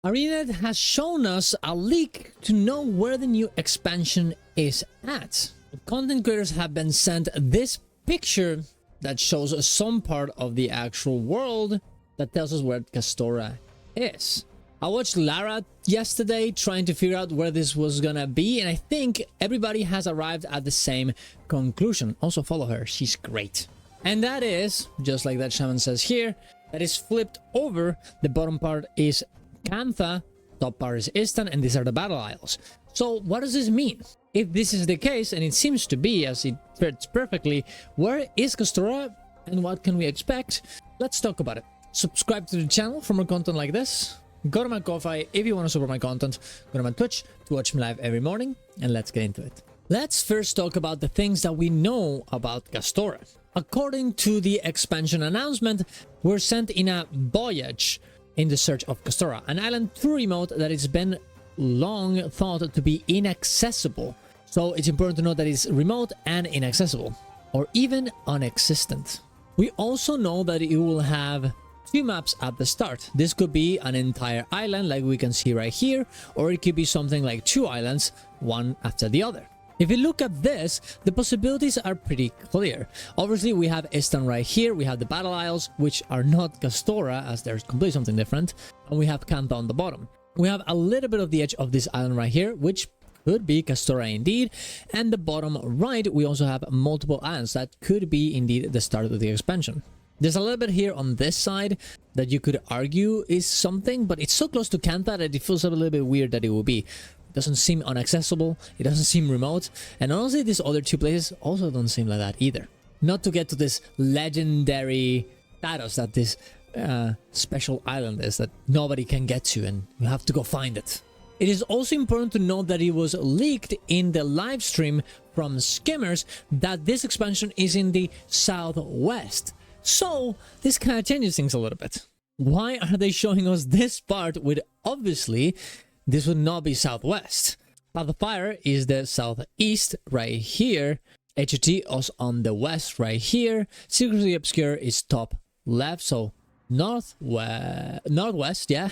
ArenaNet has shown us a leak to know where the new expansion is at. The content creators have been sent this picture that shows some part of the actual world that tells us where Castora is. I watched Lara yesterday trying to figure out where this was gonna be, and I think everybody has arrived at the same conclusion. Also follow her, she's great. And that is, just like that shaman says here, that is flipped over. The bottom part is Kantha, top part is Istan, and these are the battle isles. So what does this mean? If this is the case, and it seems to be as it fits perfectly, where is Castora and what can we expect? Let's talk about it. Subscribe to the channel for more content like this. Go to my Ko-Fi if you want to support my content. Go to my Twitch to watch me live every morning, and let's get into it. Let's first talk about the things that we know about Castora. According to the expansion announcement, we're sent in a voyage in the search of Castora, an island too remote that it's been long thought to be inaccessible. So it's important to know that it's remote and inaccessible, or even non-existent. We also know that it will have two maps at the start. This could be an entire island like we can see right here, or it could be something like two islands, one after the other. If you look at this, the possibilities are pretty clear. Obviously, we have Istan right here, we have the Battle Isles, which are not Castora, as there's completely something different, and we have Kantha on the bottom. We have a little bit of the edge of this island right here, which could be Castora indeed, and the bottom right, we also have multiple islands that could be indeed the start of the expansion. There's a little bit here on this side that you could argue is something, but it's so close to Kantha that it feels a little bit weird that it will be. Doesn't seem inaccessible, it doesn't seem remote, and honestly these other two places also don't seem like that either. Not to get to this legendary status that this special island is that nobody can get to and you have to go find it. It is also important to note that it was leaked in the live stream from skimmers that this expansion is in the southwest. So this kind of changes things a little bit. Why are they showing us this part with obviously this would not be southwest? Path of Fire is the southeast right here. HUT is on the west right here. Secretly Obscure is top left, so northwest, yeah.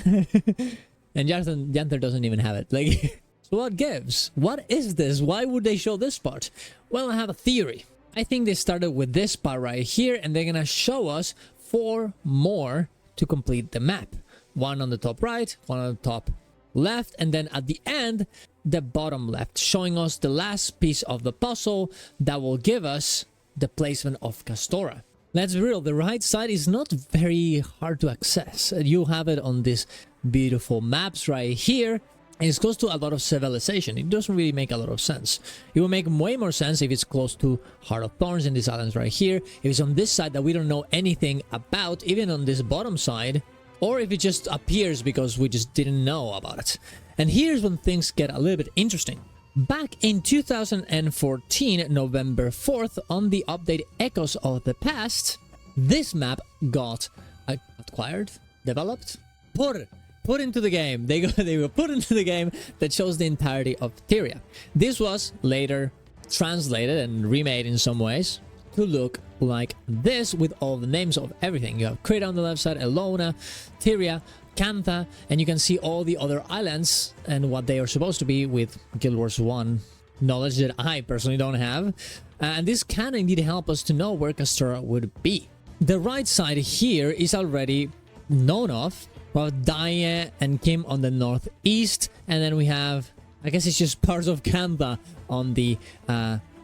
And Yanther doesn't even have it. Like, so what gives? What is this? Why would they show this part? Well, I have a theory. I think they started with this part right here, and they're gonna show us 4 more to complete the map. One on the top right, one on the top left, and then at the end the bottom left, showing us the last piece of the puzzle that will give us the placement of Castora. Let's be real, the right side is not very hard to access. You have it on these beautiful maps right here, and it's close to a lot of civilization. It doesn't really make a lot of sense. It will make way more sense if it's close to Heart of Thorns in these islands right here, if it's on this side that we don't know anything about, even on this bottom side, or if it just appears because we just didn't know about it. And here's when things get a little bit interesting. Back in 2014, November 4th, on the update Echoes of the Past, this map got acquired, developed, put into the game. They were put into the game that shows the entirety of Tyria. This was later translated and remade in some ways to look like this with all the names of everything. You have Krita on the left side, Elona, Tyria, Kantha, and you can see all the other islands and what they are supposed to be with Guild Wars 1 knowledge that I personally don't have. And this can indeed help us to know where Castora would be. The right side here is already known of. We have Daya and Kim on the northeast, and then we have, I guess it's just parts of Kantha on the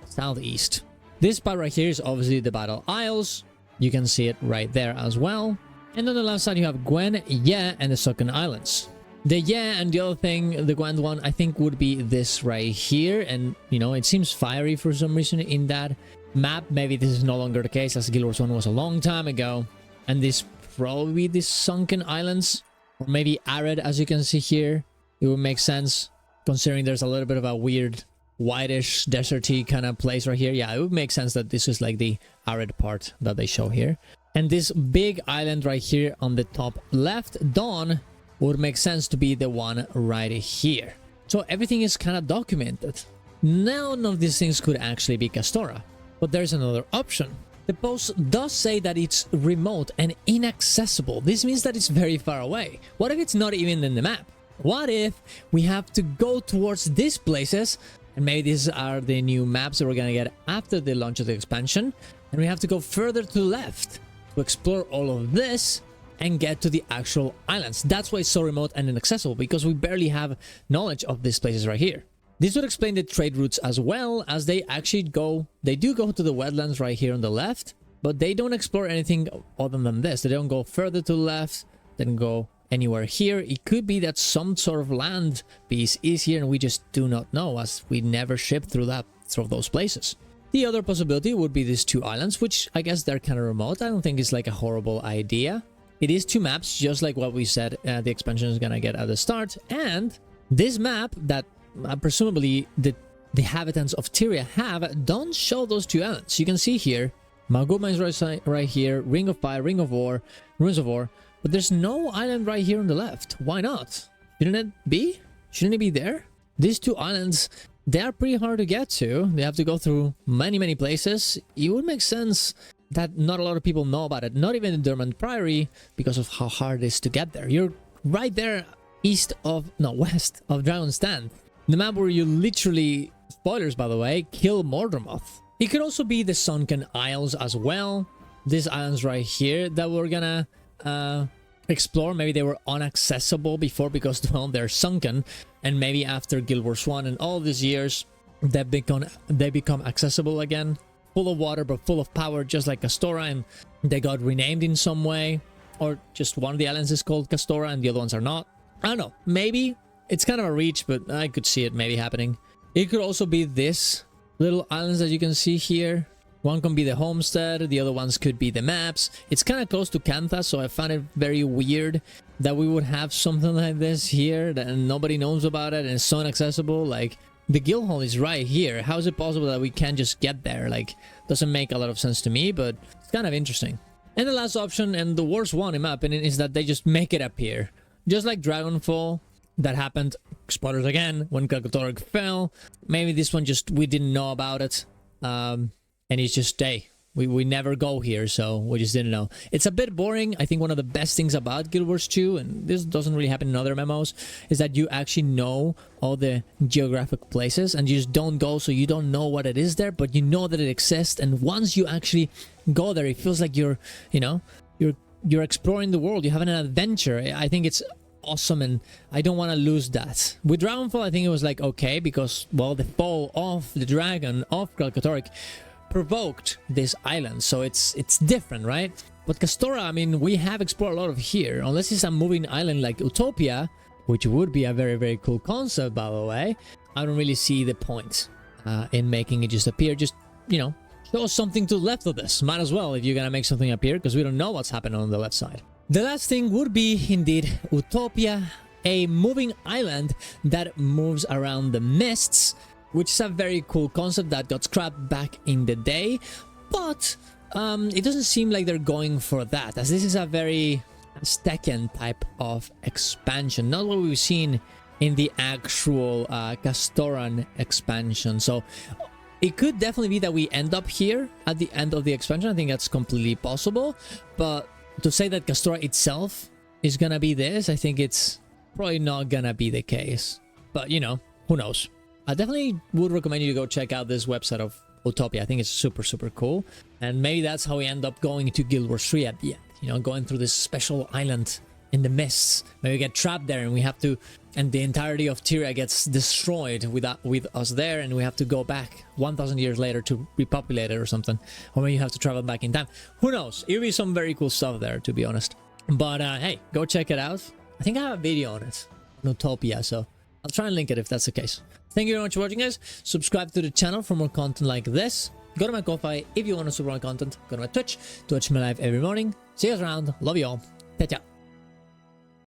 southeast. This part right here is obviously the Battle Isles. You can see it right there as well. And on the left side you have Gwen, Ye, and the Sunken Islands. The Ye and the other thing, the Gwen one, I think would be this right here. And, you know, it seems fiery for some reason in that map. Maybe this is no longer the case, as Guild Wars 1 was a long time ago. And this probably the Sunken Islands, or maybe arid, as you can see here. It would make sense considering there's a little bit of a weird whitish deserty kind of place right here. Yeah, it would make sense that this is like the arid part that they show here. And this big island right here on the top left, Dawn, would make sense to be the one right here. So everything is kind of documented. None of these things could actually be Castora, but there's another option. The post does say that it's remote and inaccessible. This means that it's very far away. What if it's not even in the map? What if we have to go towards these places, and maybe these are the new maps that we're gonna get after the launch of the expansion, and we have to go further to the left to explore all of this and get to the actual islands. That's why it's so remote and inaccessible, because we barely have knowledge of these places right here. This would explain the trade routes as well, as they do go to the wetlands right here on the left, but they don't explore anything other than this. They don't go further to the left, they don't go anywhere here. It could be that some sort of land piece is here and we just do not know, as we never ship through those places. The other possibility would be these two islands, which I guess they're kind of remote. I don't think it's like a horrible idea. It is two maps, just like what we said the expansion is gonna get at the start. And this map that presumably the inhabitants of Tyria have don't show those two islands. You can see here, Maguma is right here, Ring of Fire, Ring of War, Ruins of War, but there's no island right here on the left. Why not? Shouldn't it be? Shouldn't it be there? These two islands, they are pretty hard to get to. They have to go through many places. It would make sense that not a lot of people know about it, not even in Dermont Priory, because of how hard it is to get there. You're right there west of Dragon's Stand, the map where you literally, spoilers by the way, kill Mordremoth. It could also be the Sunken Isles as well. These islands right here that we're gonna explore. Maybe they were inaccessible before because, well, they're sunken, and maybe after Guild Wars 1 and all these years they become accessible again, full of water but full of power, just like Castora, and they got renamed in some way, or just one of the islands is called Castora and the other ones are not. I don't know, maybe it's kind of a reach, but I could see it maybe happening. It could also be this little islands that you can see here. One can be the homestead, the other ones could be the maps. It's kind of close to Kantha, so I found it very weird that we would have something like this here and nobody knows about it and it's so inaccessible. Like, the guild hall is right here. How is it possible that we can't just get there? Like, doesn't make a lot of sense to me, but it's kind of interesting. And the last option, and the worst one in my opinion, is that they just make it appear. Just like Dragonfall, that happened, spoilers again, when Kalkatorg fell. Maybe this one just, we didn't know about it. And it's just, hey, we never go here, so we just didn't know. It's a bit boring. I think one of the best things about Guild Wars 2, and this doesn't really happen in other MMOs, is that you actually know all the geographic places and you just don't go, so you don't know what it is there, but you know that it exists. And once you actually go there, it feels like you're exploring the world. You're having an adventure. I think it's awesome, and I don't want to lose that. With Dragonfall, I think it was like okay, because, well, the fall of the dragon of Kalkatorg provoked this island, so it's different, right? But Castora, I mean, we have explored a lot of here. Unless it's a moving island like Utopia, which would be a very cool concept, by the way, I don't really see the point in making it just appear. Just, you know, show us something to the left of this. Might as well, if you're gonna make something appear, because we don't know what's happening on the left side. The last thing would be indeed Utopia, a moving island that moves around the mists, which is a very cool concept that got scrapped back in the day, but it doesn't seem like they're going for that, as this is a very Aztecian type of expansion, not what we've seen in the actual Castoran expansion. So it could definitely be that we end up here at the end of the expansion. I think that's completely possible, but to say that Castora itself is gonna be this, I think it's probably not gonna be the case, but you know, who knows. I definitely would recommend you to go check out this website of Utopia. I think it's super cool, and maybe that's how we end up going to Guild Wars 3 at the end, you know, going through this special island in the mists. Maybe we get trapped there and we have to, and the entirety of Tyria gets destroyed with us there, and we have to go back 1,000 years later to repopulate it or something, or maybe you have to travel back in time. Who knows? It would be some very cool stuff there, to be honest. But hey, go check it out. I think I have a video on it, on Utopia, so I'll try and link it if that's the case. Thank you very much for watching, guys. Subscribe to the channel for more content like this. Go to my Ko-Fi if you want to support my content. Go to my Twitch. Twitch me live every morning. See you guys around. Love you all. Ciao.